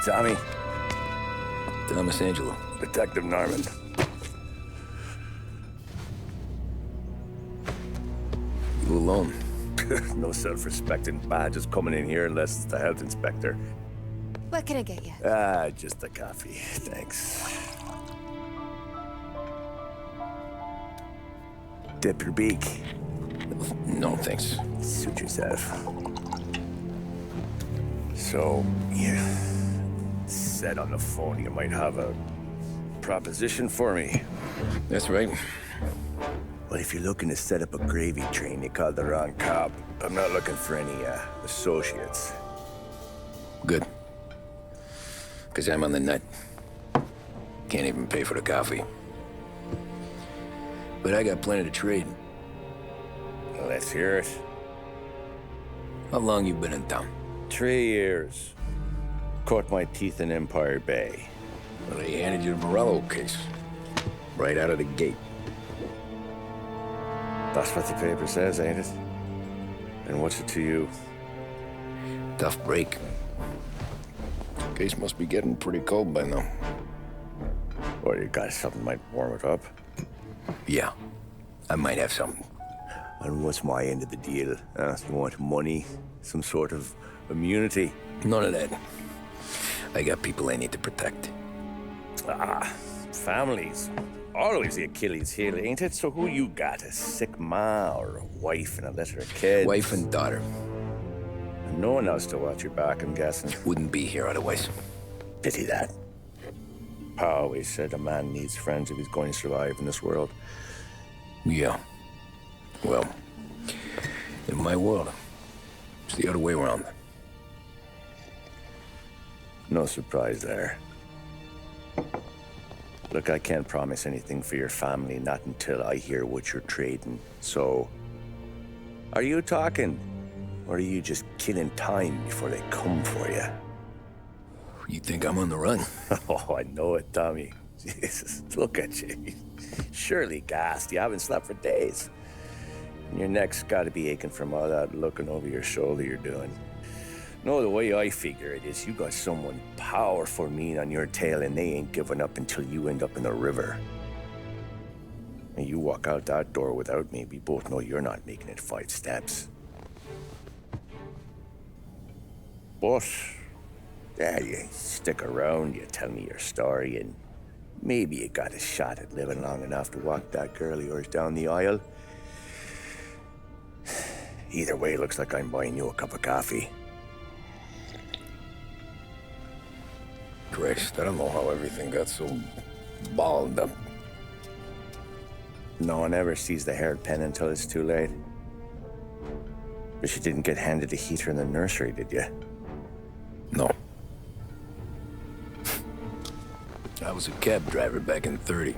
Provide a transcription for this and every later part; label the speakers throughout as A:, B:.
A: Tommy.
B: Thomas Angelo.
A: Detective Norman.
B: You alone?
A: No self-respecting badges coming in here unless it's the health inspector.
C: What can I get you?
A: Just a coffee. Thanks. Dip your beak.
B: No, thanks.
A: Suit yourself. So, you said on the phone you might have a proposition for me.
B: That's right.
A: Well, if you're looking to set up a gravy train, you called the wrong cop. I'm not looking for any, associates.
B: Good. Because I'm on the nut. Can't even pay for the coffee. But I got plenty to trade.
A: Well, let's hear it.
B: How long you been in town?
A: 3 years. Caught my teeth in Empire Bay.
B: Well, they handed you the Morello case. Right out of the gate.
A: That's what the paper says, ain't it? And what's it to you?
B: Tough break. Case must be getting pretty cold by now.
A: Or you got something might warm it up?
B: Yeah, I might have something.
A: And what's my end of the deal? You want money? Some sort of immunity?
B: None of that. I got people I need to protect.
A: Families. Always the Achilles heel, ain't it? So who you got? A sick ma or a wife and a litter of kids?
B: Wife and daughter.
A: And no one else to watch your back, I'm guessing.
B: Wouldn't be here otherwise.
A: Pity that. Pa always said a man needs friends if he's going to survive in this world.
B: Yeah. Well, in my world, it's the other way around.
A: No surprise there. Look, I can't promise anything for your family, not until I hear what you're trading. So, are you talking? Or are you just killing time before they come for you?
B: You think I'm on the run?
A: Oh, I know it, Tommy. Jesus, look at you. Surely gassed. You haven't slept for days. And your neck's got to be aching from all that looking over your shoulder you're doing. No, the way I figure it is you got someone powerful mean on your tail and they ain't giving up until you end up in the river. And you walk out that door without me, we both know you're not making it 5 steps. But, yeah, you stick around, you tell me your story, and maybe you got a shot at living long enough to walk that girl of yours down the aisle. Either way, it looks like I'm buying you a cup of coffee.
B: Christ, I don't know how everything got so balled up.
A: No one ever sees the haired pen until it's too late. But you didn't get handed a heater in the nursery, did you?
B: No. I was a cab driver back in '30.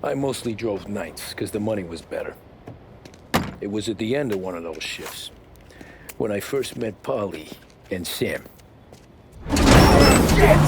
B: I mostly drove nights, because the money was better. It was at the end of one of those shifts, when I first met Polly and Sam. Shit!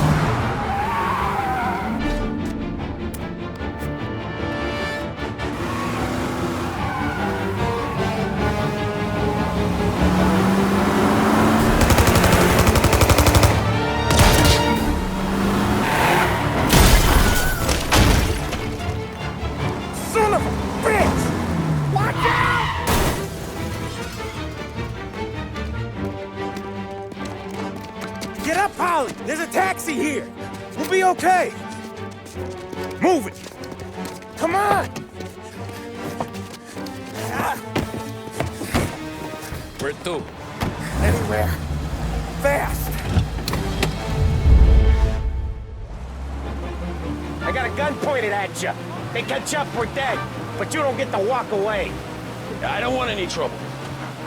D: There's a taxi here. We'll be okay. Move it. Come on.
B: Where to?
D: Anywhere. Fast. I got a gun pointed at you. They catch up, we're dead. But you don't get to walk away.
B: I don't want any trouble.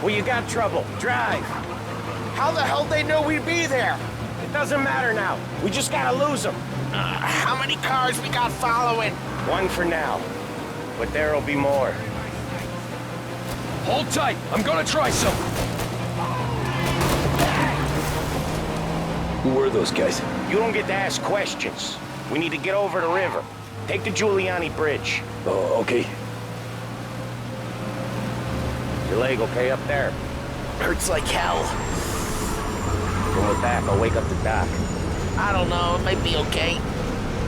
D: Well, you got trouble. Drive. How the hell they know we'd be there? It doesn't matter now. We just gotta lose them.
E: How many cars we got following?
D: 1 for now. But there'll be more.
B: Hold tight. I'm gonna try something. Who were those guys?
D: You don't get to ask questions. We need to get over the river. Take the Giuliani Bridge.
B: Oh, okay.
D: Your leg okay up there?
E: Hurts like hell.
D: When we're back, I'll wake up the doc.
E: I don't know, it might be okay.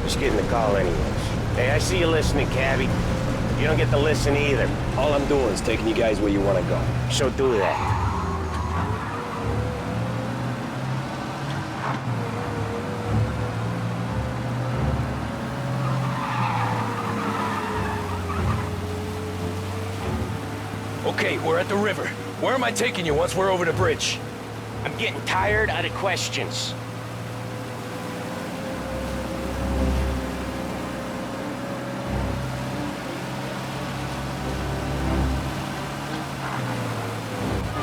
D: Just getting the call anyways. Hey, I see you listening, Cabby. You don't get to listen either.
B: All I'm doing is taking you guys where you want to go.
D: So do that.
B: Okay, we're at the river. Where am I taking you once we're over the bridge?
D: I'm getting tired of the questions.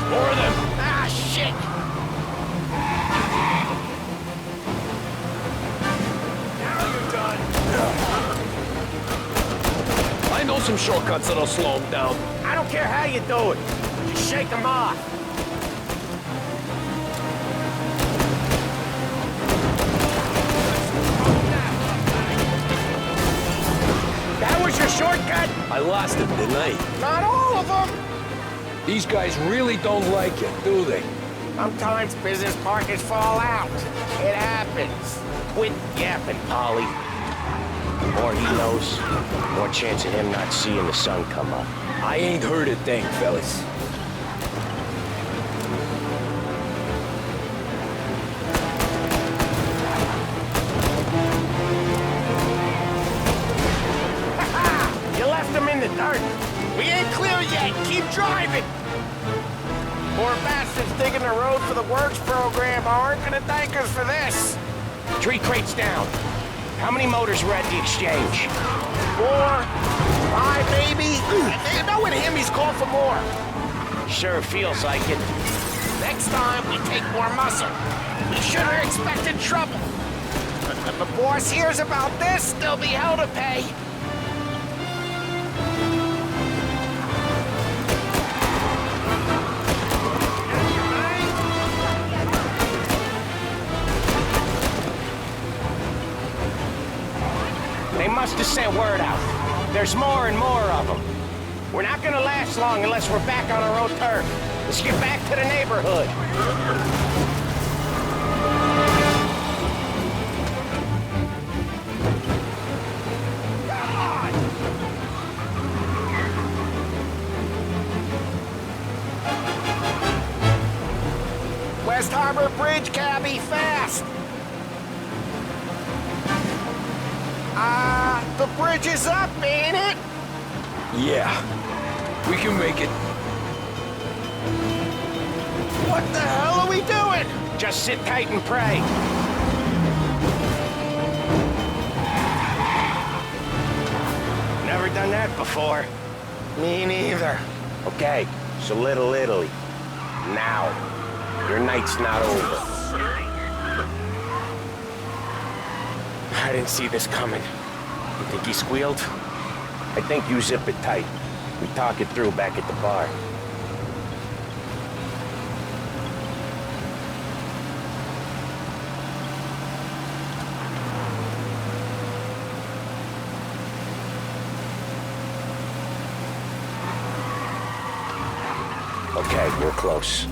B: More of them!
E: Ah, shit!
B: Now you're done. I know some shortcuts that'll slow them down.
D: I don't care how you do it. Just shake them off. That was your shortcut?
B: I lost it, didn't I?
D: Not all of them.
B: These guys really don't like it, do they?
D: Sometimes business partners fall out. It happens. Quit yapping, Polly. The more he knows, the more chance of him not seeing the sun come up.
B: I ain't heard a thing, fellas.
D: You left him in the dirt.
E: We ain't clear yet, keep driving!
D: Poor bastards digging the road for the works program aren't gonna thank us for this. 3 crates down. How many motors were at the exchange?
E: 4, 5 maybe? You know in him he's called for more.
D: Sure feels like it.
E: Next time we take more muscle. We should have expected trouble. But if the boss hears about this, there'll be hell to pay.
D: They must have sent word out. There's more and more of them. We're not gonna last long unless we're back on our own turf. Let's get back to the neighborhood.
E: West Harbor Bridge, cabby, fast! The bridge is up, ain't it?
B: Yeah, we can make it.
E: What the hell are we doing?
D: Just sit tight and pray. Never done that before.
E: Me neither.
D: Okay, so Little Italy. Now. Your night's not over. I didn't see this coming. You think he squealed? I think you zip it tight. We talk it through back at the bar. Okay, we're close.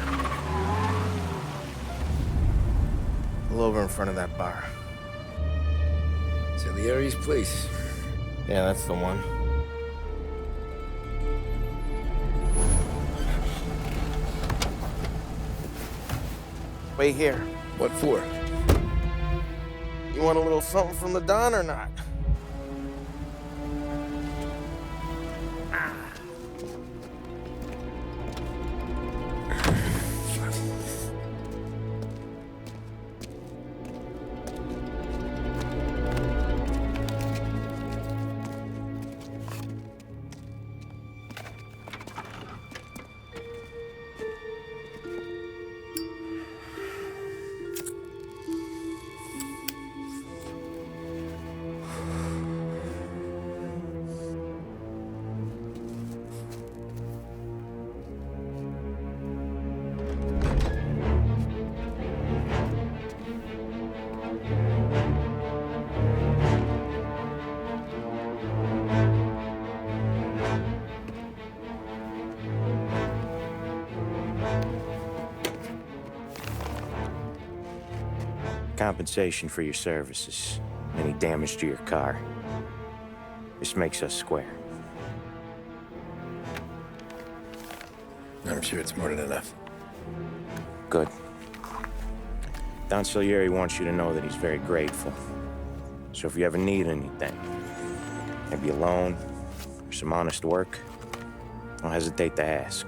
E: Pull over in front of that bar.
B: Salieri's place.
E: Yeah, that's the one. Wait here.
B: What for?
E: You want a little something from the Don or not?
D: compensation for your services, any damage to your car. This makes us square.
B: I'm sure it's more than enough.
D: Good. Don Salieri wants you to know that he's very grateful. So if you ever need anything, maybe a loan or some honest work, don't hesitate to ask.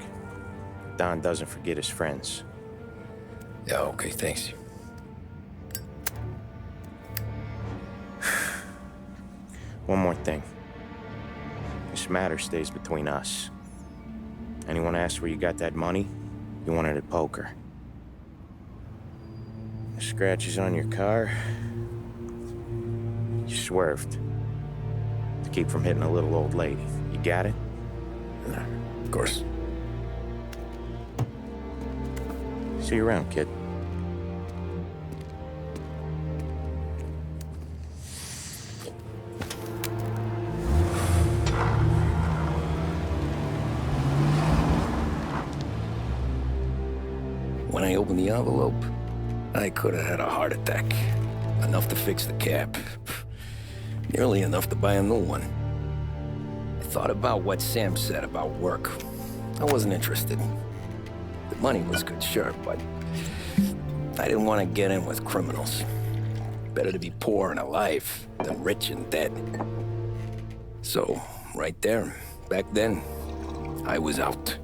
D: Don doesn't forget his friends.
B: Yeah, okay, thanks.
D: One more thing. This matter stays between us. Anyone asks where you got that money, you won it at poker. The scratches on your car, you swerved to keep from hitting a little old lady. You got it?
B: Of course.
D: See you around, kid.
B: When I opened the envelope, I could have had a heart attack. Enough to fix the cap. Nearly enough to buy a new one. I thought about what Sam said about work. I wasn't interested. The money was good, sure, but I didn't want to get in with criminals. Better to be poor and alive than rich and dead. So, right there, back then, I was out.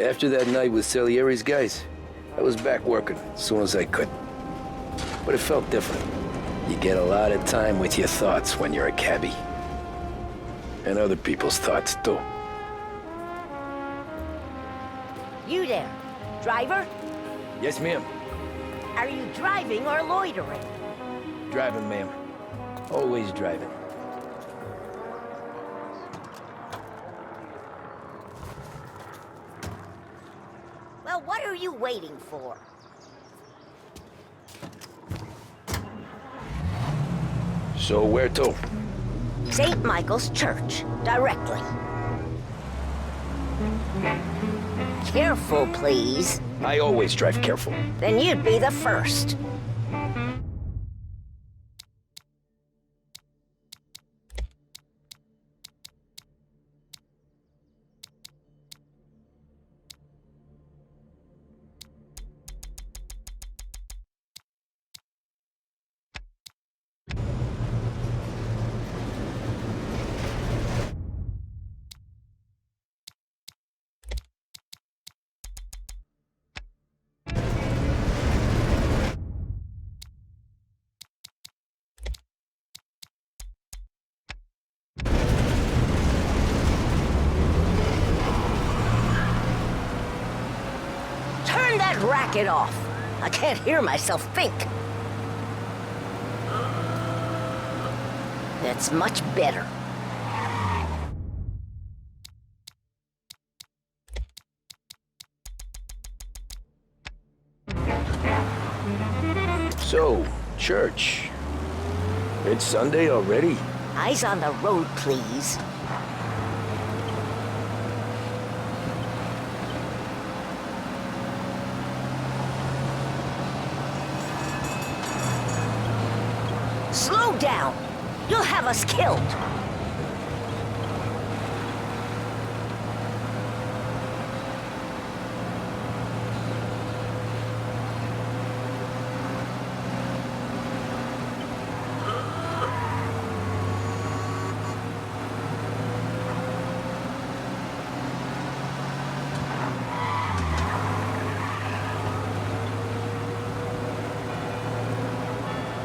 B: After that night with Salieri's guys, I was back working as soon as I could. But it felt different. You get a lot of time with your thoughts when you're a cabbie. And other people's thoughts, too.
F: You there, driver?
B: Yes, ma'am.
F: Are you driving or loitering?
B: Driving, ma'am. Always driving.
F: Well, what are you waiting for?
B: So where to?
F: St. Michael's Church, directly. Careful, please.
B: I always drive careful.
F: Then you'd be the first. Turn that racket off. I can't hear myself think. That's much better.
B: So, church. It's Sunday already?
F: Eyes on the road, please. Slow down! You'll have us killed!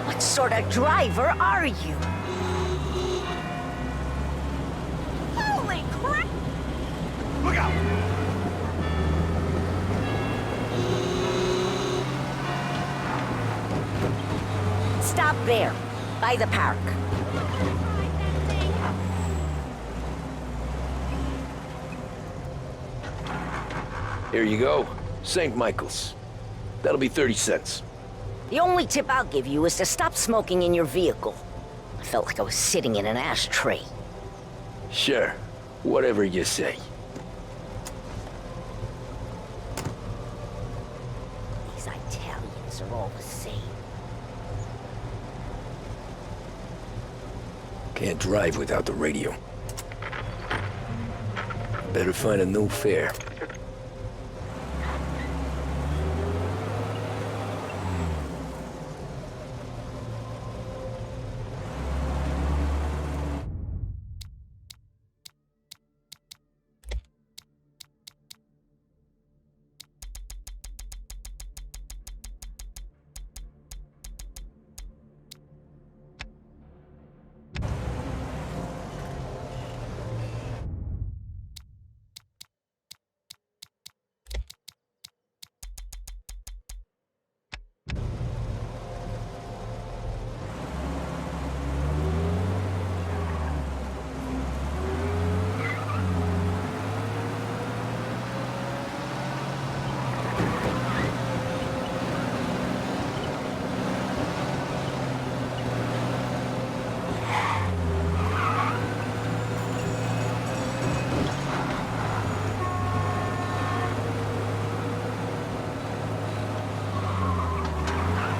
F: What sort of driver are you? Holy crap!
E: Look out!
F: Stop there, by the park.
B: Here you go. St. Michael's. That'll be 30 cents.
F: The only tip I'll give you is to stop smoking in your vehicle. I felt like I was sitting in an ashtray.
B: Sure. Whatever you say.
F: These Italians are all the same.
B: Can't drive without the radio. Better find a new fare.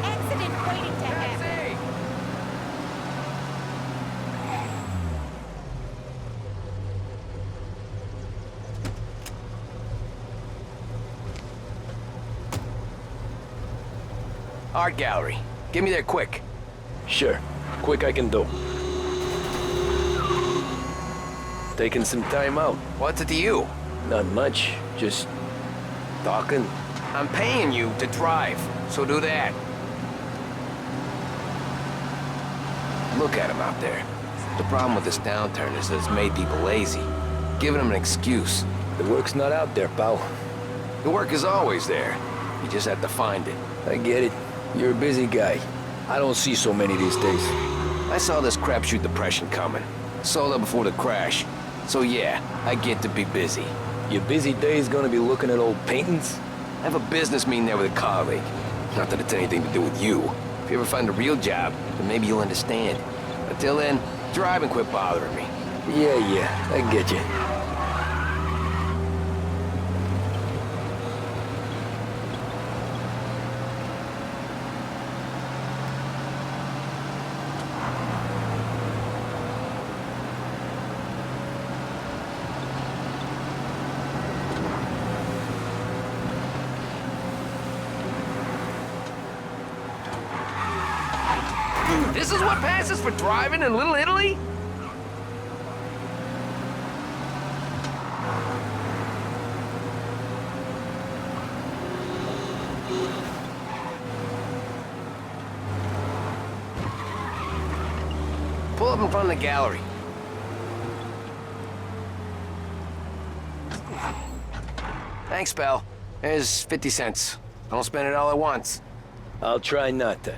C: Accident waiting to happen.
G: Art gallery. Get me there quick.
B: Sure. Quick I can do. Taking some time out.
G: What's it to you?
B: Not much. Just talking.
G: I'm paying you to drive, so do that. Look at him out there. The problem with this downturn is that it's made people lazy, giving them an excuse.
B: The work's not out there, pal.
G: The work is always there. You just have to find it.
B: I get it. You're a busy guy. I don't see so many these days.
G: I saw this crapshoot depression coming. Sold out before the crash. So yeah, I get to be busy.
B: Your busy day's gonna be looking at old paintings?
G: I have a business meeting there with a colleague. Not that it's anything to do with you. If you ever find a real job, then maybe you'll understand. Until then, drive and quit bothering me.
B: Yeah, I get you.
G: This is what passes for driving in Little Italy? Pull up in front of the gallery. Thanks, pal. There's 50 cents. Don't spend it all at once.
B: I'll try not to.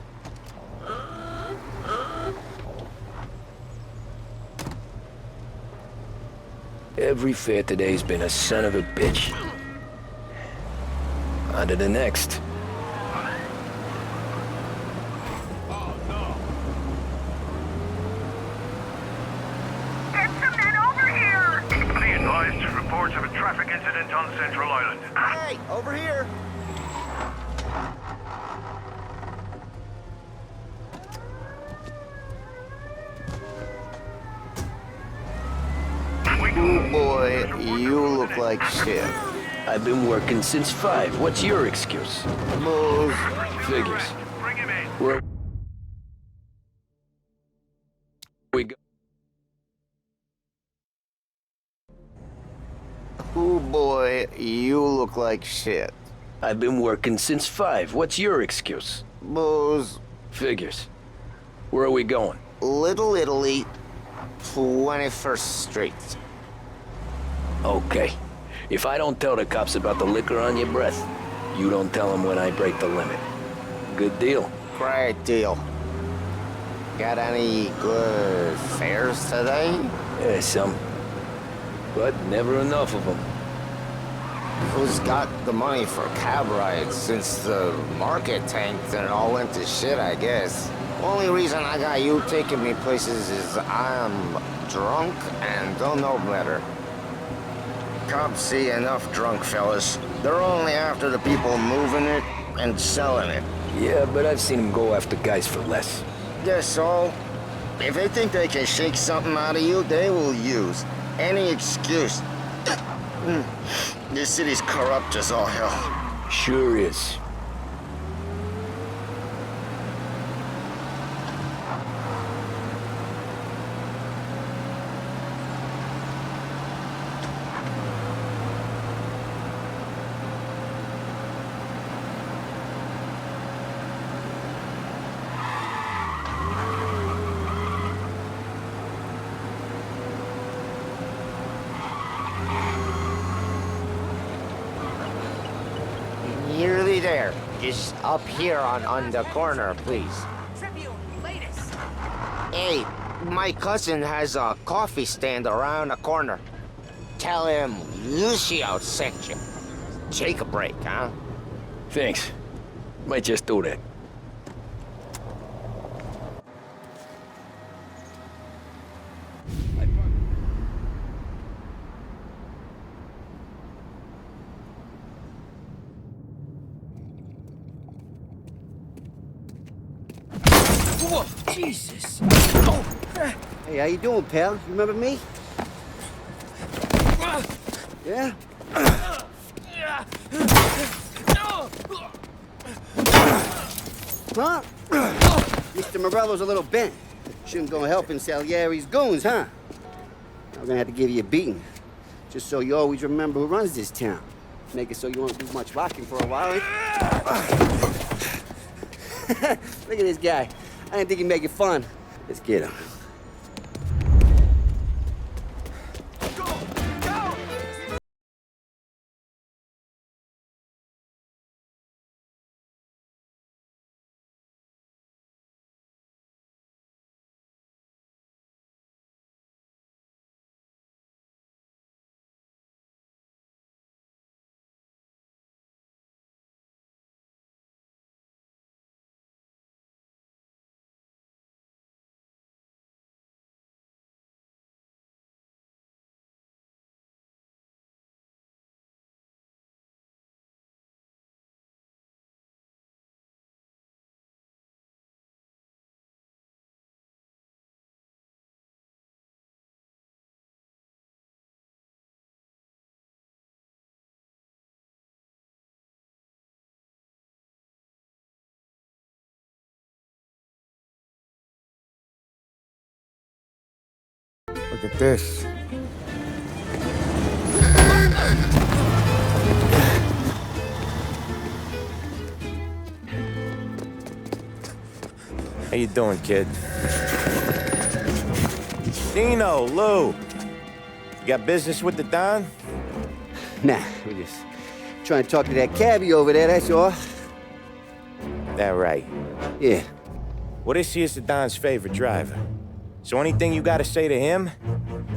B: Every fair today's been a son of a bitch. On to the next.
H: Get some men over here! Be advised, reports of a traffic incident on Central Island.
E: Hey, over here.
H: Oh
E: Boy, you look like shit.
B: I've been working since 5. What's your excuse?
E: Booze.
B: Figures.
H: Bring him in.
B: Where we go?
E: Oh boy, you look like shit.
B: I've been working since 5. What's your excuse?
E: Booze.
B: Figures. Where are we going?
E: Little Italy, 21st Street.
B: Okay. If I don't tell the cops about the liquor on your breath, you don't tell them when I break the limit. Good deal.
E: Great deal. Got any good fares today?
B: Yeah, some. But never enough of them.
E: Who's got the money for cab rides since the market tanked and it all went to shit, I guess? Only reason I got you taking me places is I'm drunk and don't know better. Cops see enough drunk fellas. They're only after the people moving it and selling it.
B: Yeah, but I've seen him go after guys for less.
E: Guess so. If they think they can shake something out of you, they will use any excuse. This city's corrupt as all hell.
B: Sure is.
E: Nearly there. Just up here on the corner, please.
C: Tribune, latest.
E: Hey, my cousin has a coffee stand around the corner. Tell him Lucio sent you. Take a break, huh?
B: Thanks. Might just do that.
I: Whoa, Jesus!
J: Hey, how you doing, pal? You remember me? Yeah? Huh? Mr. Morello's a little bent. Shouldn't go helping Salieri's goons, huh? I'm gonna have to give you a beating. Just so you always remember who runs this town. Make it so you won't do much rocking for a while. Look at this guy. I didn't think he'd make it fun. Let's get him.
E: Look at this.
D: How you doing, kid? Dino, Lou. You got business with the Don?
J: Nah, we're just trying to talk to that cabbie over there, that's all.
D: That right.
J: Yeah.
D: Well, this here's the Don's favorite driver. So anything you gotta say to him,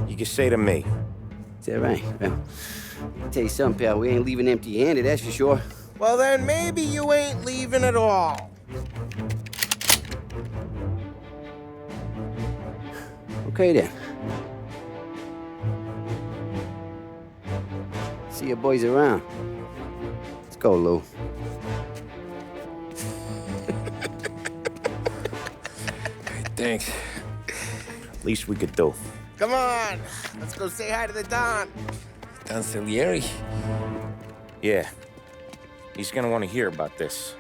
D: you can say to me.
J: Is that right? Well, I'll tell you something, pal. We ain't leaving empty-handed, that's for sure.
E: Well, then maybe you ain't leaving at all.
J: Okay, then. See your boys around. Let's go, Lou.
B: Thanks.
D: Least we could do.
E: Come on, let's go say hi to the Don.
B: Don Salieri?
D: Yeah. He's gonna want to hear about this.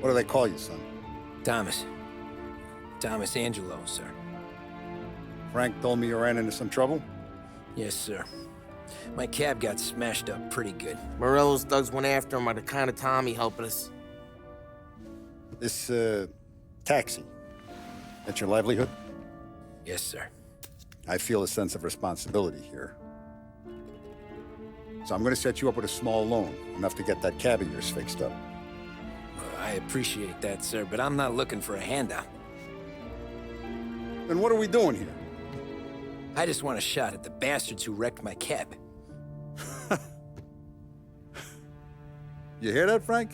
K: What do they call you, son?
B: Thomas. Thomas Angelo, sir.
K: Frank told me you ran into some trouble?
B: Yes, sir. My cab got smashed up pretty good.
L: Morello's thugs went after him by the kind of Tommy helping us.
K: This, taxi. That's your livelihood?
B: Yes, sir.
K: I feel a sense of responsibility here. So I'm gonna set you up with a small loan, enough to get that cab of yours fixed up.
B: I appreciate that, sir, but I'm not looking for a handout.
K: Then what are we doing here?
B: I just want a shot at the bastards who wrecked my cab.
K: You hear that, Frank?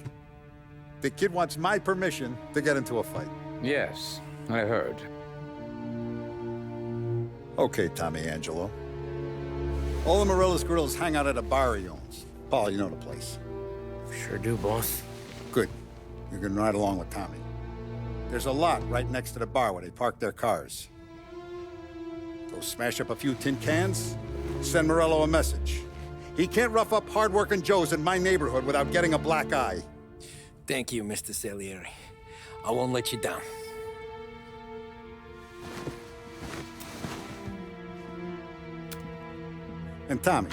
K: The kid wants my permission to get into a fight.
M: Yes, I heard.
K: Okay, Tommy Angelo. All the Morello's grills hang out at a bar he owns. Paul, you know the place.
L: Sure do, boss.
K: Good. You can ride along with Tommy. There's a lot right next to the bar where they park their cars. Go smash up a few tin cans, send Morello a message. He can't rough up hard-working Joes in my neighborhood without getting a black eye.
B: Thank you, Mr. Salieri. I won't let you down.
K: And Tommy,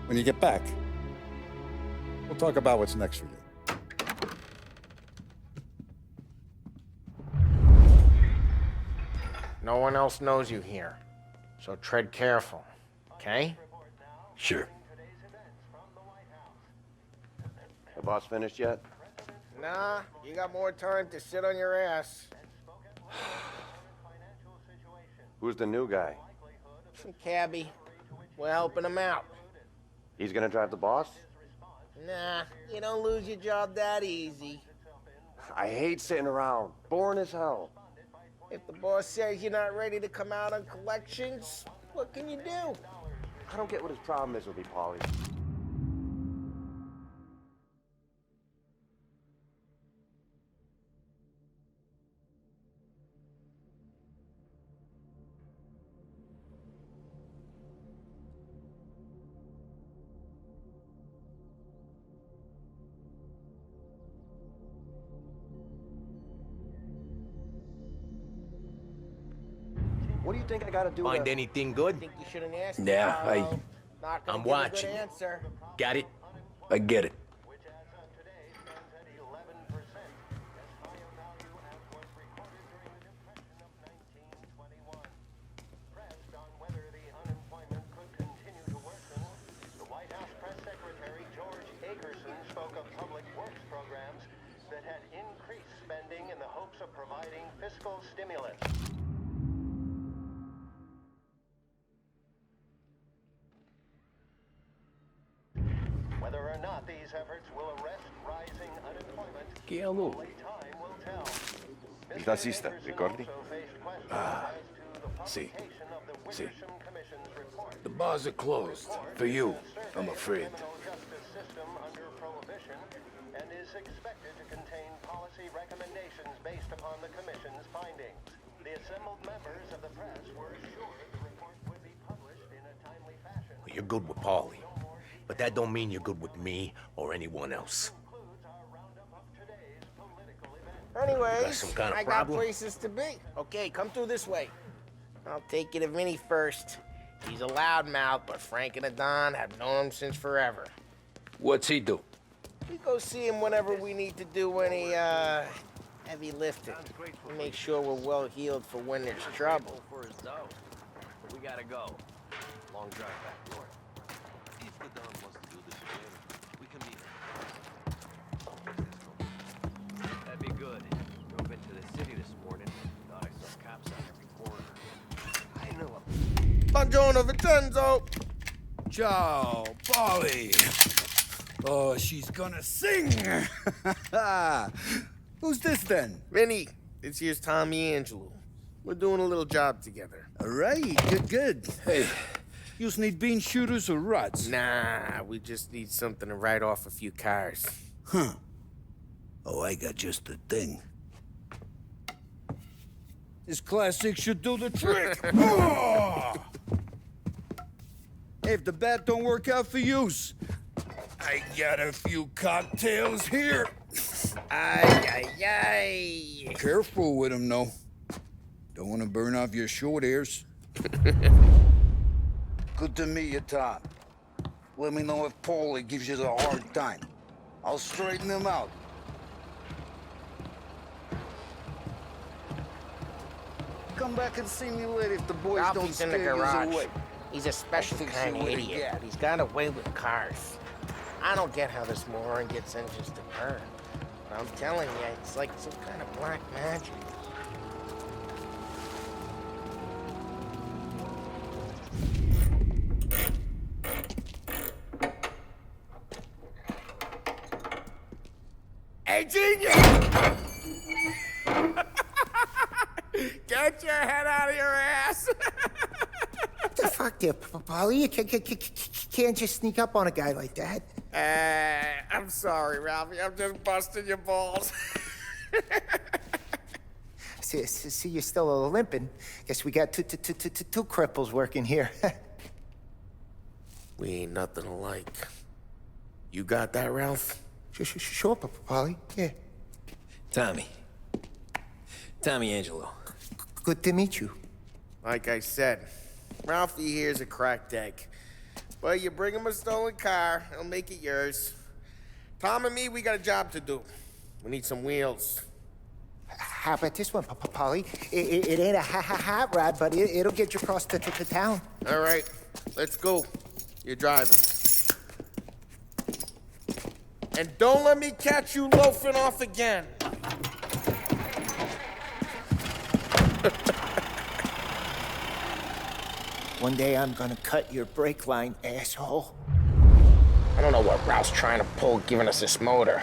K: when you get back, we'll talk about what's next for you.
L: No one else knows you here, so tread careful, okay?
B: Sure.
D: The boss finished yet?
L: Nah, you got more time to sit on your ass.
D: Who's the new guy?
L: Some cabbie. We're helping him out.
D: He's gonna drive the boss?
L: Nah, you don't lose your job that easy.
D: I hate sitting around. Boring as hell.
L: If the boss says you're not ready to come out on collections, what can you do?
D: I don't get what his problem is with me, Paulie. What do you think I gotta do?
G: Find anything good?
L: I think you shouldn't ask.
B: Yeah,
L: Not gonna
G: I'm
L: give
G: watching.
L: a good answer.
G: Got it?
B: I get it.
H: Fiscal stimulus. Whether or not these efforts will arrest rising unemployment, only time will tell.
D: Nasista, ricordi?
M: See. The bars are closed. For you, I'm afraid.
H: Justice system under Prohibition and is expected to contain policy recommendations based upon the Commission's findings. The assembled members of the press were assured the report would be published in a timely fashion.
G: You're good with Paulie, but that don't mean you're good with me or anyone else.
L: Anyways,
G: some kind of
L: I
G: problem?
L: got places to be. Okay, come through this way. I'll take you to Vinny first. He's a loudmouth, but Frank and the Don have known him since forever.
M: What's he do?
L: We go see him whenever we need to do any, heavy lifting. We make sure we're well healed for when there's trouble.
G: We gotta go. Long drive back north. If the Don wants to do this again, we can meet him. That'd be good. Drove into the city this morning. Thought I saw cops on every corner. I know.
L: Buongiorno, Vincenzo!
I: Ciao, Polly. Oh, she's gonna sing. Who's this then?
L: Vinny, this here's Tommy Angelo. We're doing a little job together.
I: All right, good. Hey, you need bean shooters or rods?
L: Nah, we just need something to write off a few cars.
I: Huh. Oh, I got just the thing. This classic should do the trick. Oh! Hey, if the bat don't work out for yous, I got a few cocktails here.
L: Ay, ay, ay.
I: Careful with him, though. Don't want to burn off your short hairs. Good to meet you, Tom. Let me know if Paulie gives you a hard time. I'll straighten him out. Come back and see me later if the boys don't
L: Ralphie's in
I: scare
L: the
I: you
L: garage.
I: away.
L: He's a special
I: fix
L: kind
I: it
L: of
I: with a
L: idiot,
I: gap.
L: but he's got a way with cars. I don't get how this moron gets engines to burn. But I'm telling you, it's like some kind of black magic. Hey, genius! Get your head out of your ass!
N: What the fuck there, Paulie? You can't just sneak up on a guy like that.
L: I'm sorry, Ralphie. I'm just busting your balls.
N: See, you're still limping. Guess we got two cripples working here.
L: We ain't nothing alike. You got that, Ralph?
N: Sure, Paulie. Yeah.
B: Tommy Angelo.
N: Good to meet you.
L: Like I said, Ralphie here's a cracked egg. Well, you bring him a stolen car, he'll make it yours. Tom and me, we got a job to do. We need some wheels.
N: How about this one, Paulie? It ain't a hot rod, but it'll get you across to town.
L: All right, let's go. You're driving. And don't let me catch you loafing off again.
N: One day I'm gonna cut your brake line, asshole.
L: I don't know what Ralph's trying to pull giving us this motor.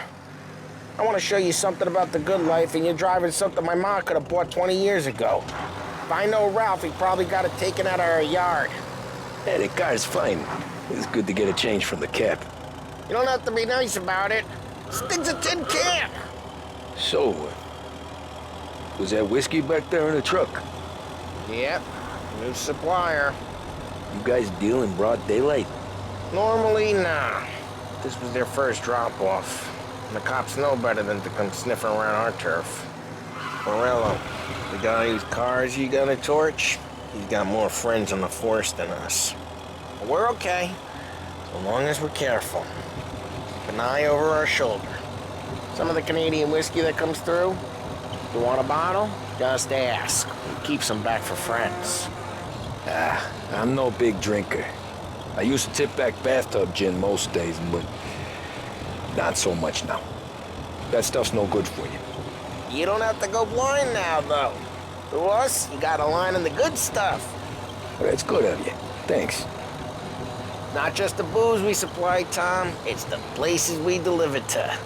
L: I want to show you something about the good life, and you're driving something my mom could have bought 20 years ago. If I know Ralph, he probably got it taken out of our yard.
B: Hey, the car's fine. It's good to get a change from the cap.
L: You don't have to be nice about it. This thing's a tin can.
B: So, was that whiskey back there in the truck?
L: Yep, new supplier.
B: You guys deal in broad daylight?
L: Normally, nah. This was their first drop-off. And the cops know better than to come sniffing around our turf. Morello, the guy whose cars you got a torch, he's got more friends on the force than us. But we're okay, so long as we're careful. Keep an eye over our shoulder. Some of the Canadian whiskey that comes through, you want a bottle? Just ask. We keep some back for friends.
B: I'm no big drinker. I used to tip back bathtub gin most days, but not so much now. That stuff's no good for you.
L: You don't have to go blind now, though. To us, you got a line in the good stuff.
B: Well, that's good of you. Thanks.
L: Not just the booze we supply, Tom. It's the places we deliver to.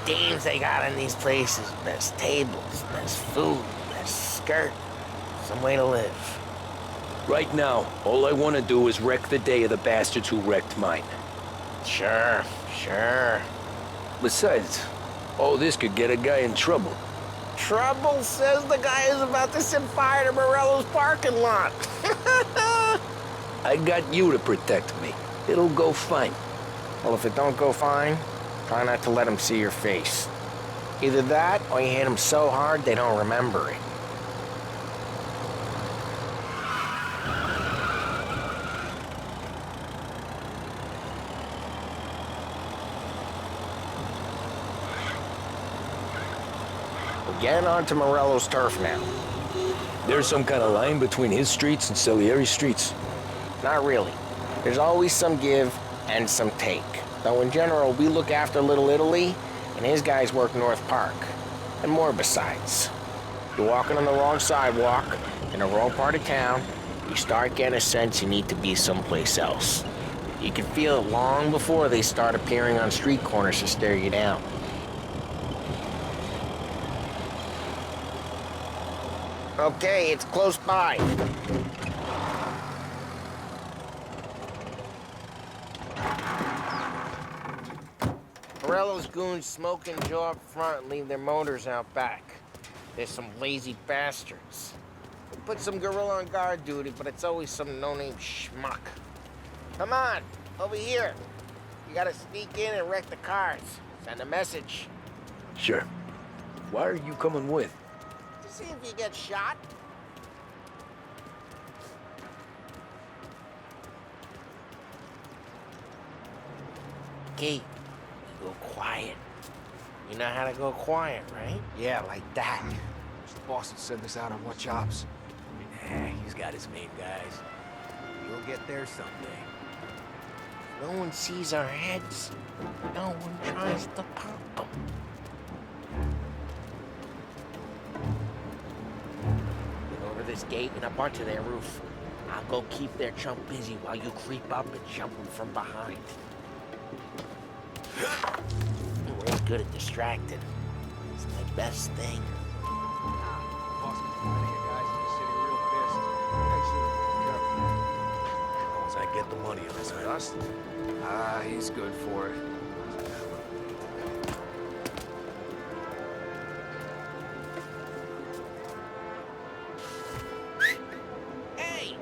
L: The dames they got in these places. Best tables, best food, best skirt. Some way to live.
B: Right now, all I want to do is wreck the day of the bastards who wrecked mine.
L: Sure.
B: Besides, all this could get a guy in trouble.
L: Trouble says the guy is about to set fire to Morello's parking lot.
B: I got you to protect me. It'll go fine.
L: Well, if it don't go fine, try not to let them see your face. Either that, or you hit them so hard they don't remember it. We're getting onto Morello's turf now.
B: There's some kind of line between his streets and Salieri streets?
L: Not really. There's always some give and some take. Though in general, we look after Little Italy, and his guys work North Park. And more besides. You're walking on the wrong sidewalk, in the wrong part of town, you start getting a sense you need to be someplace else. You can feel it long before they start appearing on street corners to stare you down. Okay, it's close by. Morello's goons smoke and jaw up front and leave their motors out back. There's some lazy bastards. We put some gorilla on guard duty, but it's always some no-name schmuck. Come on, over here. You gotta sneak in and wreck the cars. Send a message.
B: Sure. Why are you coming with?
L: To see if you get shot. Kate, you go quiet. You know how to go quiet, right? Yeah, like that.
M: The boss will send us out on what jobs?
L: He's got his main guys. You'll get there someday. No one sees our heads. No one tries to pop them. Get over this gate and up onto their roof. I'll go keep their chump busy while you creep up and jump him from behind. We're real good at distracting. It's my best thing.
M: Boss is finding you guys in the city real pissed. Hey, careful.
L: Once I get the money on this dust.
M: Ah, he's good for it.
L: Hey!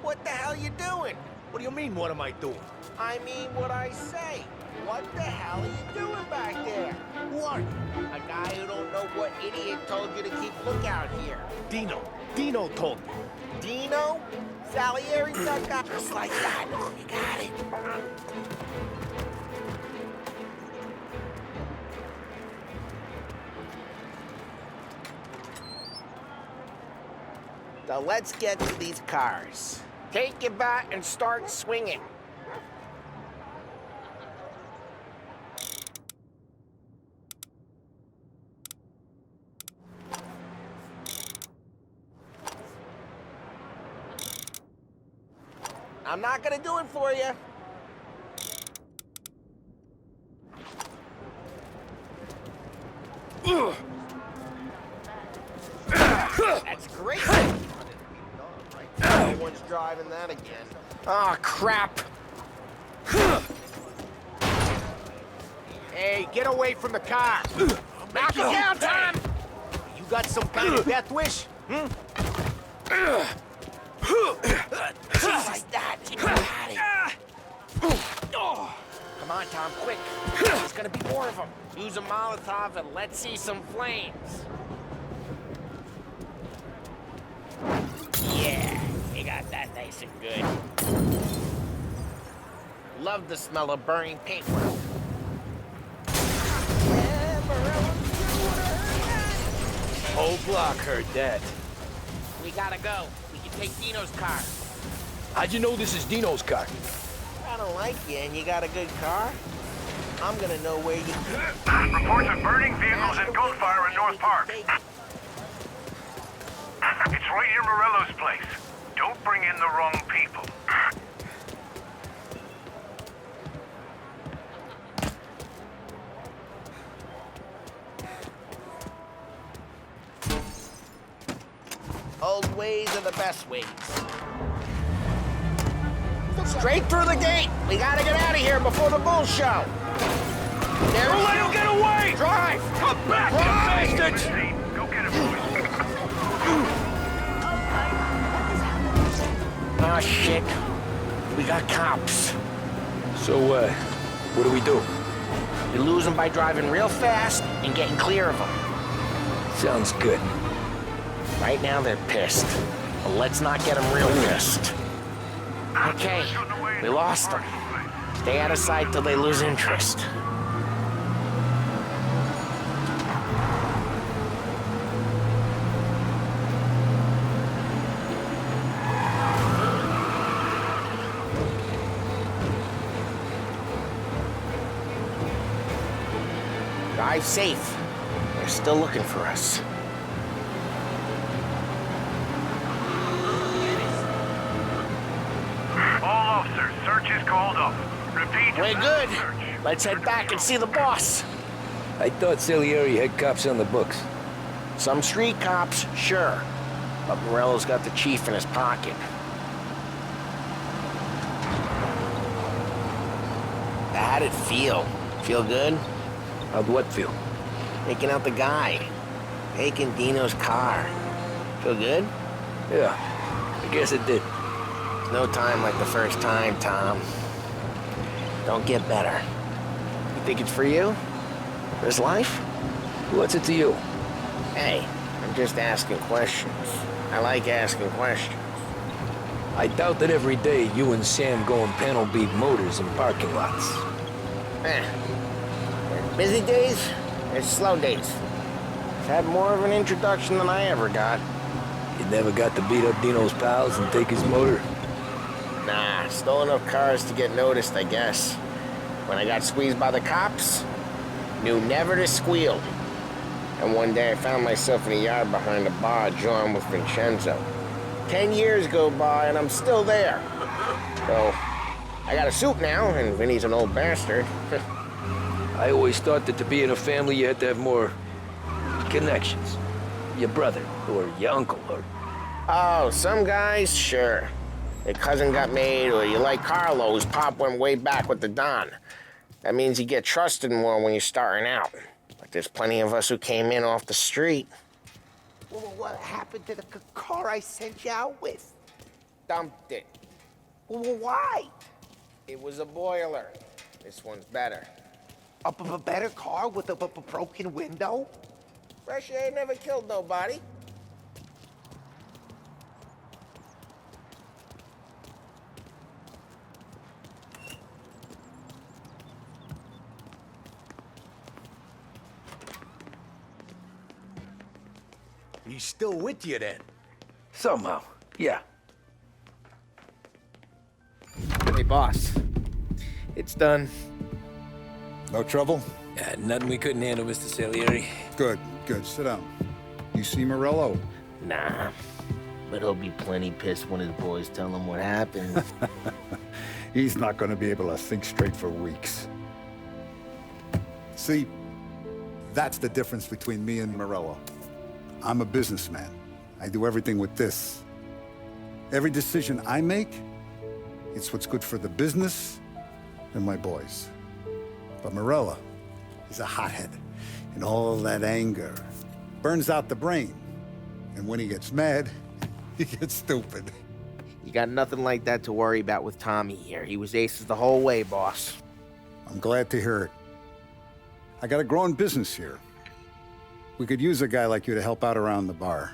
L: What the hell you doing?
M: What do you mean, what am I doing?
L: I mean what I say. What the hell are you doing back there? What? A guy who don't know what idiot told you to keep lookout here.
M: Dino told me.
L: Dino? Salieri that guy? Just like that. You got it. So let's get to these cars. Take your bat and start swinging. I'm not gonna do it for you. That's great. No one's driving that again. Oh, crap.
M: Hey, get away from the car!
L: Knock it down, Tom!
M: You got some kind of death wish?
L: Just like that. You got it. Come on, Tom, quick. There's gonna be more of them. Use a Molotov and let's see some flames. Yeah, you got that nice and good. Love the smell of burning paintwork.
B: Whole block heard that.
L: We gotta go. We can take Dino's car.
B: How'd you know this is Dino's car?
L: I don't like you and you got a good car. I'm gonna know where you...
H: Reports of burning vehicles and gunfire in North Park. It's right near Morello's place. Don't bring in the wrong people.
L: Old ways are the best ways. Straight through the gate! We gotta get out of here before the bull show! Don't let him get away! Drive!
B: Come back, you bastards!
H: Go get him, boys.
L: Oh, shit. We got cops.
B: So, what do we do?
L: We lose them by driving real fast and getting clear of them.
B: Sounds good.
L: Right now, they're pissed. But let's not get them real pissed. Okay, we lost them. Stay out of sight till they lose interest. Drive safe. They're still looking for us.
H: All officers, search is called up. Repeat.
L: We're good.
H: Search.
L: Let's head back and see the boss.
B: I thought Salieri had cops on the books.
L: Some street cops, sure. But Morello's got the chief in his pocket. How'd it feel? Feel good?
B: How'd what feel?
L: Taking out the guy. Taking Dino's car. Feel good?
B: Yeah, I guess it did.
L: No time like the first time, Tom. Don't get better. You think it's for you? For his life?
B: What's it to you?
L: Hey, I'm just asking questions. I like asking questions.
B: I doubt that every day you and Sam go and panel beat motors in parking lots.
L: There's busy days, there's slow days. I've had more of an introduction than I ever got.
B: You never got to beat up Dino's pals and take his motor?
L: Nah, stole enough cars to get noticed, I guess. When I got squeezed by the cops, knew never to squeal. And one day I found myself in a yard behind a bar joined with Vincenzo. 10 years go by and I'm still there. So, I got a suit now, and Vinny's an old bastard.
B: I always thought that to be in a family you had to have more connections. Your brother, or your uncle, or...
L: Oh, some guys, sure. Their cousin got made, or you like Carlos, Pop went way back with the Don. That means you get trusted more when you're starting out. But there's plenty of us who came in off the street.
N: Well, what happened to the car I sent you out with?
L: Dumped it.
N: Well, why?
L: It was a boiler. This one's better.
N: A better car with a broken window?
L: Fresh air never killed nobody.
O: He's still with you then?
B: Somehow, yeah.
D: Hey, boss. It's done.
K: No trouble?
B: Yeah, nothing we couldn't handle, Mr. Salieri.
K: Good, good. Sit down. You see Morello?
L: Nah, but he'll be plenty pissed when his boys tell him what happened.
K: He's not going to be able to think straight for weeks. See, that's the difference between me and Morello. I'm a businessman. I do everything with this. Every decision I make, it's what's good for the business and my boys. But Morello is a hothead, and all that anger burns out the brain. And when he gets mad, he gets stupid.
L: You got nothing like that to worry about with Tommy here. He was aces the whole way, boss.
K: I'm glad to hear it. I got a growing business here. We could use a guy like you to help out around the bar.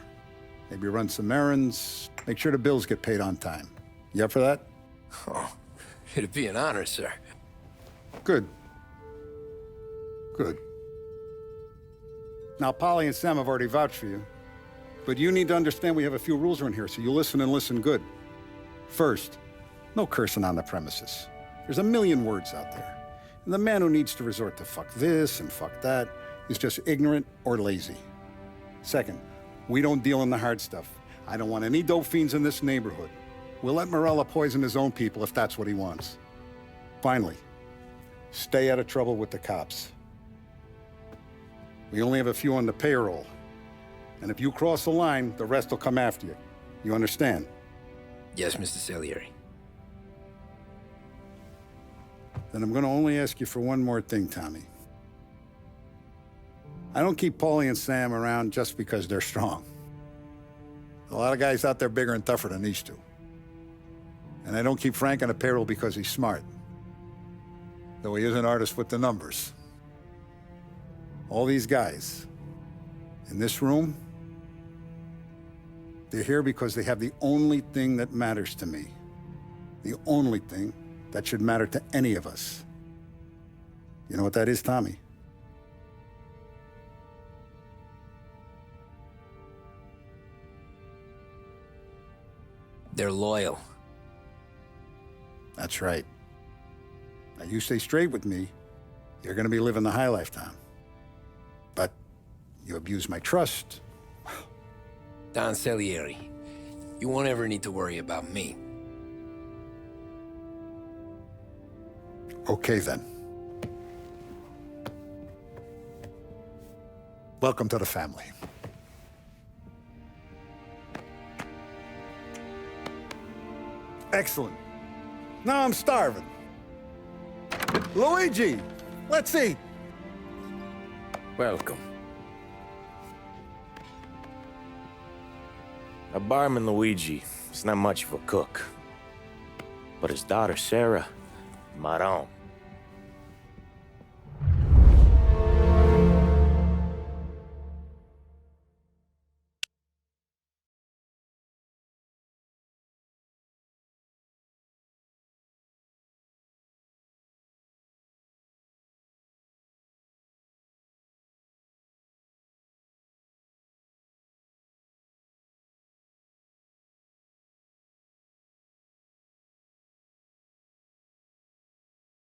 K: Maybe run some errands, make sure the bills get paid on time. You up for that?
B: Oh, it'd be an honor, sir.
K: Good. Good. Now, Polly and Sam have already vouched for you. But you need to understand we have a few rules around here, so you listen and listen good. First, no cursing on the premises. There's a million words out there. And the man who needs to resort to fuck this and fuck that is just ignorant or lazy. Second, we don't deal in the hard stuff. I don't want any dope fiends in this neighborhood. We'll let Morello poison his own people if that's what he wants. Finally, stay out of trouble with the cops. We only have a few on the payroll. And if you cross the line, the rest will come after you. You understand?
B: Yes, Mr. Salieri.
K: Then I'm gonna only ask you for one more thing, Tommy. I don't keep Paulie and Sam around just because they're strong. A lot of guys out there bigger and tougher than these two. And I don't keep Frank on the payroll because he's smart. Though he is an artist with the numbers. All these guys in this room, they're here because they have the only thing that matters to me. The only thing that should matter to any of us. You know what that is, Tommy?
B: They're loyal.
K: That's right. Now, you stay straight with me, you're gonna be living the high life, Tom. But you abuse my trust.
B: Don Salieri, you won't ever need to worry about me.
K: Okay, then. Welcome to the family. Excellent. Now I'm starving. Luigi, let's eat.
B: Welcome.
D: A barman Luigi is not much of a cook. But his daughter, Sarah, Maron.